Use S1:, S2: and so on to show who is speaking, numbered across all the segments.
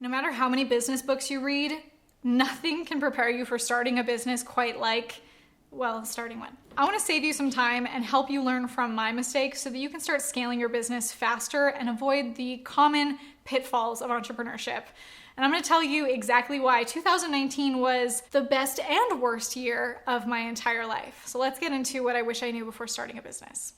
S1: No matter how many business books you read, nothing can prepare you for starting a business quite like, well, starting one. I want to save you some time and help you learn from my mistakes so that you can start scaling your business faster and avoid the common pitfalls of entrepreneurship. And I'm going to tell you exactly why 2019 was the best and worst year of my entire life. So let's get into what I wish I knew before starting a business.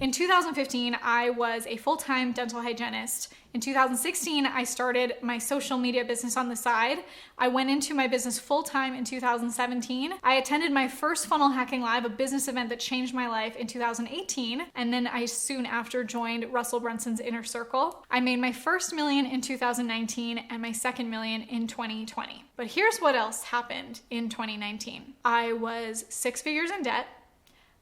S1: In 2015, I was a full-time dental hygienist. In 2016, I started my social media business on the side. I went into my business full-time in 2017. I attended my first Funnel Hacking Live, a business event that changed my life, in 2018. And then I soon after joined Russell Brunson's Inner Circle. I made my first million in 2019 and my second million in 2020. But here's what else happened in 2019. I was 6 figures in debt.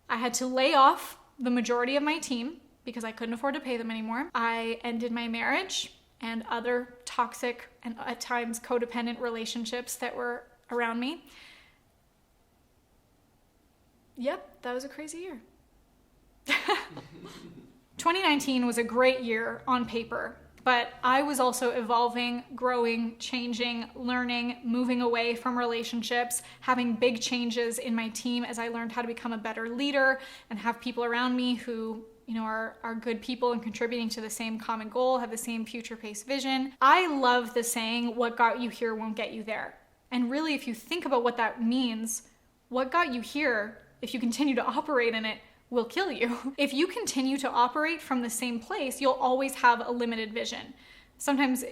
S1: I had to lay off the majority of my team because I couldn't afford to pay them anymore. I ended my marriage and other toxic and at times codependent relationships that were around me. Yep, that was a crazy year. 2019 was a great year on paper, but I was also evolving, growing, changing, learning, moving away from relationships, having big changes in my team as I learned how to become a better leader and have people around me who are good people and contributing to the same common goal, have the same future-paced vision. I love the saying, what got you here won't get you there. And really, if you think about what that means, what got you here, if you continue to operate in it, will kill you. If you continue to operate from the same place, you'll always have a limited vision. Sometimes,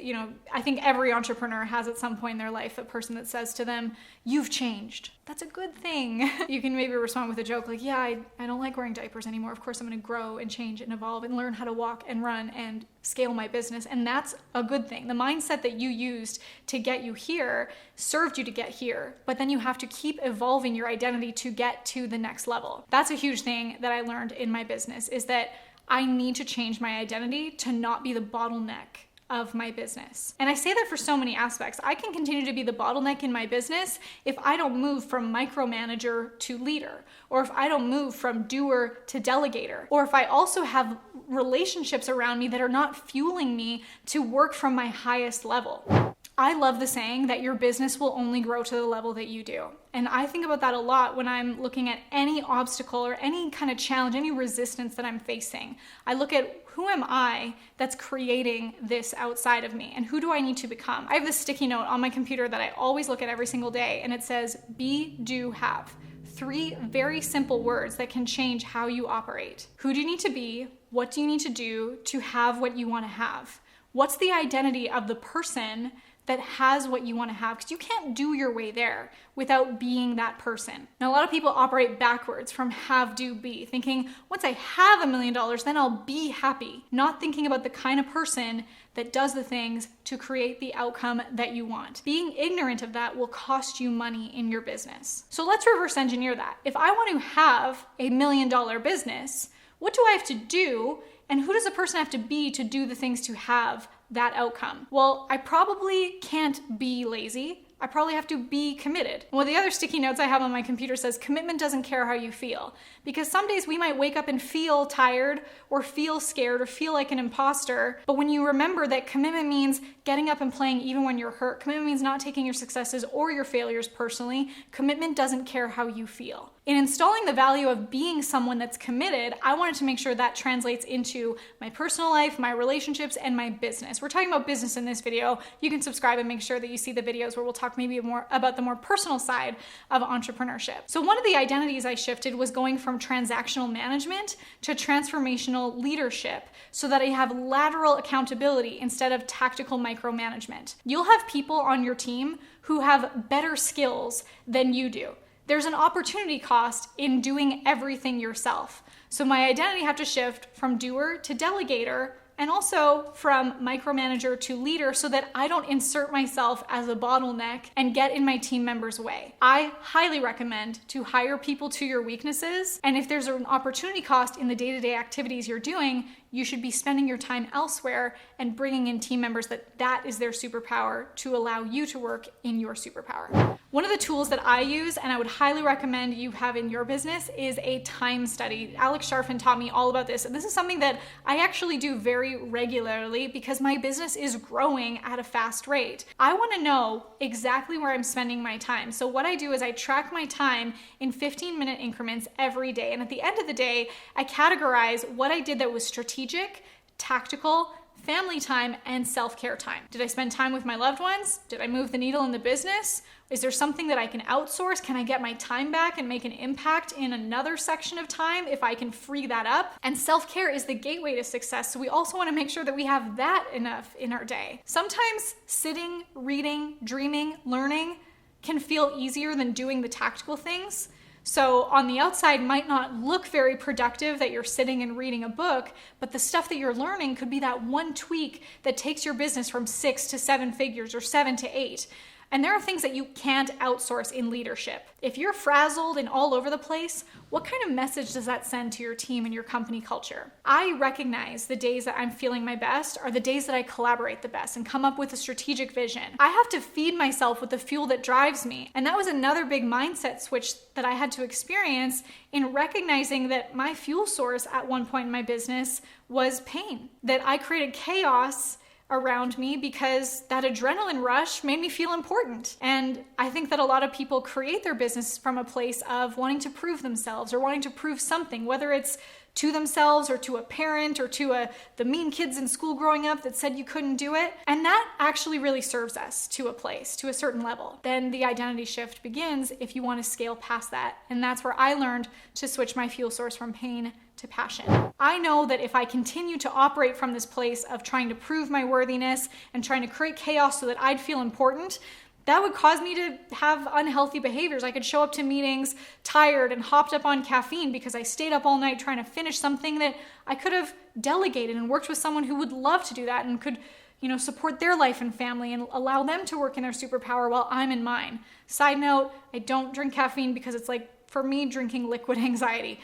S1: I think every entrepreneur has at some point in their life a person that says to them, you've changed. That's a good thing. You can maybe respond with a joke like, yeah, I don't like wearing diapers anymore. Of course, I'm going to grow and change and evolve and learn how to walk and run and scale my business. And that's a good thing. The mindset that you used to get you here served you to get here, but then you have to keep evolving your identity to get to the next level. That's a huge thing that I learned in my business, is that I need to change my identity to not be the bottleneck of my business. And I say that for so many aspects. I can continue to be the bottleneck in my business if I don't move from micromanager to leader, or if I don't move from doer to delegator, or if I also have relationships around me that are not fueling me to work from my highest level. I love the saying that your business will only grow to the level that you do. And I think about that a lot when I'm looking at any obstacle or any kind of challenge, any resistance that I'm facing. I look at, who am I that's creating this outside of me? And who do I need to become? I have this sticky note on my computer that I always look at every single day, and it says, be, do, have. 3 very simple words that can change how you operate. Who do you need to be? What do you need to do to have what you want to have? What's the identity of the person that has what you want to have? Because you can't do your way there without being that person. Now, a lot of people operate backwards from have, do, be, thinking once I have $1 million, then I'll be happy. Not thinking about the kind of person that does the things to create the outcome that you want. Being ignorant of that will cost you money in your business. So let's reverse engineer that. If I want to have $1 million business, what do I have to do? And who does a person have to be to do the things to have that outcome? Well, I probably can't be lazy. I probably have to be committed. One of the other sticky notes I have on my computer says, commitment doesn't care how you feel. Because some days we might wake up and feel tired or feel scared or feel like an imposter. But when you remember that commitment means getting up and playing even when you're hurt, commitment means not taking your successes or your failures personally, commitment doesn't care how you feel. In installing the value of being someone that's committed, I wanted to make sure that translates into my personal life, my relationships, and my business. We're talking about business in this video. You can subscribe and make sure that you see the videos where we'll talk maybe more about the more personal side of entrepreneurship. So one of the identities I shifted was going from transactional management to transformational leadership so that I have lateral accountability instead of tactical micromanagement. You'll have people on your team who have better skills than you do. There's an opportunity cost in doing everything yourself. So my identity had to shift from doer to delegator, and also from micromanager to leader, so that I don't insert myself as a bottleneck and get in my team members' way. I highly recommend to hire people to your weaknesses. And if there's an opportunity cost in the day-to-day activities you're doing, you should be spending your time elsewhere and bringing in team members that is their superpower to allow you to work in your superpower. One of the tools that I use, and I would highly recommend you have in your business, is a time study. Alex Sharfin taught me all about this, and this is something that I actually do very regularly because my business is growing at a fast rate. I want to know exactly where I'm spending my time. So what I do is I track my time in 15-minute increments every day, and at the end of the day, I categorize what I did that was strategic, tactical, family time, and self-care time. Did I spend time with my loved ones? Did I move the needle in the business? Is there something that I can outsource? Can I get my time back and make an impact in another section of time if I can free that up? And self-care is the gateway to success, so we also want to make sure that we have that enough in our day. Sometimes sitting, reading, dreaming, learning can feel easier than doing the tactical things. So on the outside might not look very productive that you're sitting and reading a book, but the stuff that you're learning could be that one tweak that takes your business from 6 to 7 figures or 7 to 8. And there are things that you can't outsource in leadership. If you're frazzled and all over the place, what kind of message does that send to your team and your company culture? I recognize the days that I'm feeling my best are the days that I collaborate the best and come up with a strategic vision. I have to feed myself with the fuel that drives me. And that was another big mindset switch that I had to experience in recognizing that my fuel source at one point in my business was pain, that I created chaos around me because that adrenaline rush made me feel important. And I think that a lot of people create their business from a place of wanting to prove themselves or wanting to prove something, whether it's to themselves or to a parent or to the mean kids in school growing up that said you couldn't do it. And that actually really serves us to a place, to a certain level. Then the identity shift begins if you want to scale past that. And that's where I learned to switch my fuel source from pain to passion. I know that if I continue to operate from this place of trying to prove my worthiness and trying to create chaos so that I'd feel important, that would cause me to have unhealthy behaviors. I could show up to meetings tired and hopped up on caffeine because I stayed up all night trying to finish something that I could have delegated and worked with someone who would love to do that and could, support their life and family and allow them to work in their superpower while I'm in mine. Side note, I don't drink caffeine because it's like, for me, drinking liquid anxiety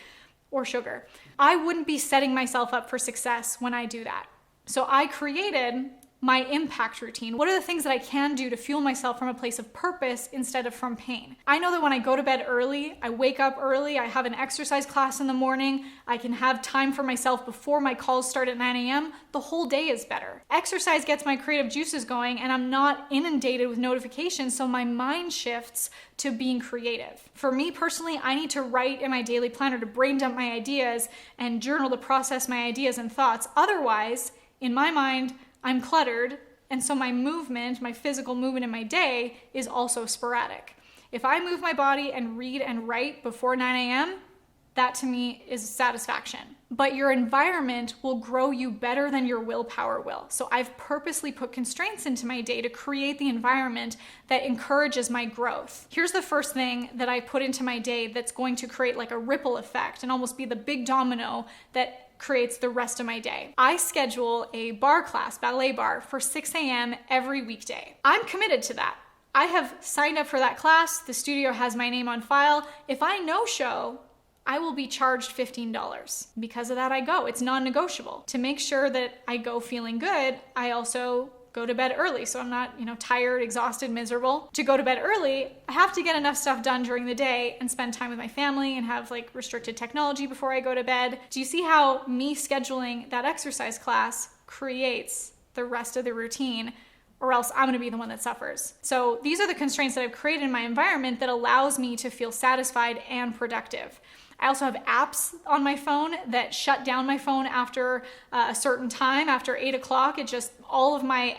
S1: or sugar. I wouldn't be setting myself up for success when I do that. So I created my impact routine. What are the things that I can do to fuel myself from a place of purpose instead of from pain? I know that when I go to bed early, I wake up early, I have an exercise class in the morning, I can have time for myself before my calls start at 9 a.m., the whole day is better. Exercise gets my creative juices going and I'm not inundated with notifications, so my mind shifts to being creative. For me personally, I need to write in my daily planner to brain dump my ideas and journal to process my ideas and thoughts. Otherwise, in my mind, I'm cluttered, and so my physical movement in my day is also sporadic. If I move my body and read and write before 9 a.m., that to me is satisfaction. But your environment will grow you better than your willpower will. So I've purposely put constraints into my day to create the environment that encourages my growth. Here's the first thing that I put into my day that's going to create like a ripple effect and almost be the big domino that creates the rest of my day. I schedule a bar class, ballet bar, for 6 a.m. every weekday. I'm committed to that. I have signed up for that class. The studio has my name on file. If I no-show, I will be charged $15. Because of that, I go. It's non-negotiable. To make sure that I go feeling good, I also go to bed early. So I'm not, tired, exhausted, miserable. To go to bed early, I have to get enough stuff done during the day and spend time with my family and have restricted technology before I go to bed. Do you see how me scheduling that exercise class creates the rest of the routine? Or else I'm going to be the one that suffers. So these are the constraints that I've created in my environment that allows me to feel satisfied and productive. I also have apps on my phone that shut down my phone after a certain time, after 8 o'clock. It just, all of my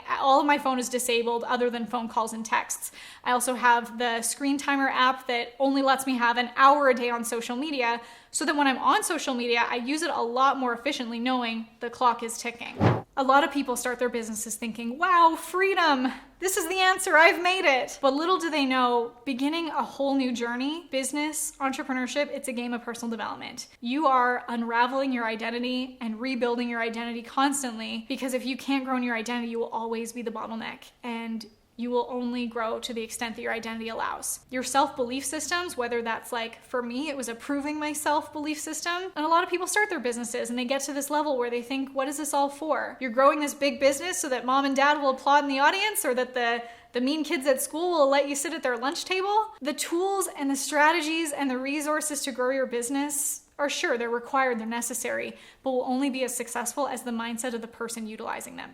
S1: phone is disabled other than phone calls and texts. I also have the screen timer app that only lets me have an hour a day on social media, so that when I'm on social media, I use it a lot more efficiently knowing the clock is ticking. A lot of people start their businesses thinking, wow, freedom, this is the answer, I've made it. But little do they know, beginning a whole new journey, business, entrepreneurship, it's a game of personal development. You are unraveling your identity and rebuilding your identity constantly, because if you can't grow in your identity, you will always be the bottleneck. And you will only grow to the extent that your identity allows. Your self-belief systems, whether that's like, for me, it was approving my self-belief system. And a lot of people start their businesses and they get to this level where they think, what is this all for? You're growing this big business so that mom and dad will applaud in the audience, or that the mean kids at school will let you sit at their lunch table? The tools and the strategies and the resources to grow your business are, sure, they're required, they're necessary, but will only be as successful as the mindset of the person utilizing them.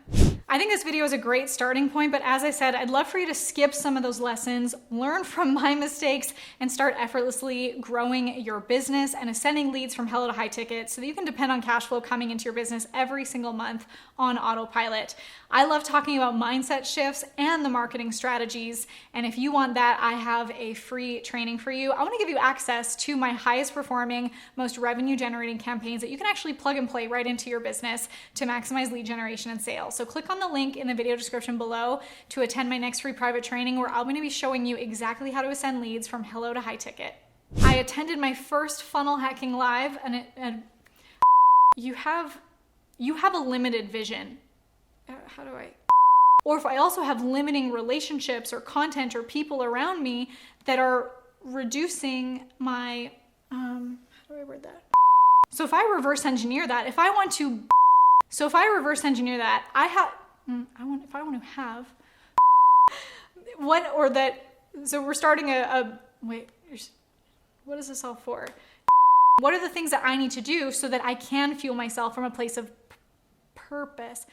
S1: I think this video is a great starting point, but as I said, I'd love for you to skip some of those lessons, learn from my mistakes, and start effortlessly growing your business and ascending leads from hello to high ticket so that you can depend on cash flow coming into your business every single month on autopilot. I love talking about mindset shifts and the marketing strategies, and if you want that, I have a free training for you. I want to give you access to my highest performing, most revenue generating campaigns that you can actually plug and play right into your business to maximize lead generation and sales. So click on the link in the video description below to attend my next free private training, where I'm going to be showing you exactly how to ascend leads from hello to high ticket. I attended my first funnel hacking live, and you have a limited vision. Or if I also have limiting relationships or content or people around me that are reducing my, how do I word that? So if I reverse engineer that, if I want to have what, or that, so we're starting what is this all for? What are the things that I need to do so that I can fuel myself from a place of purpose?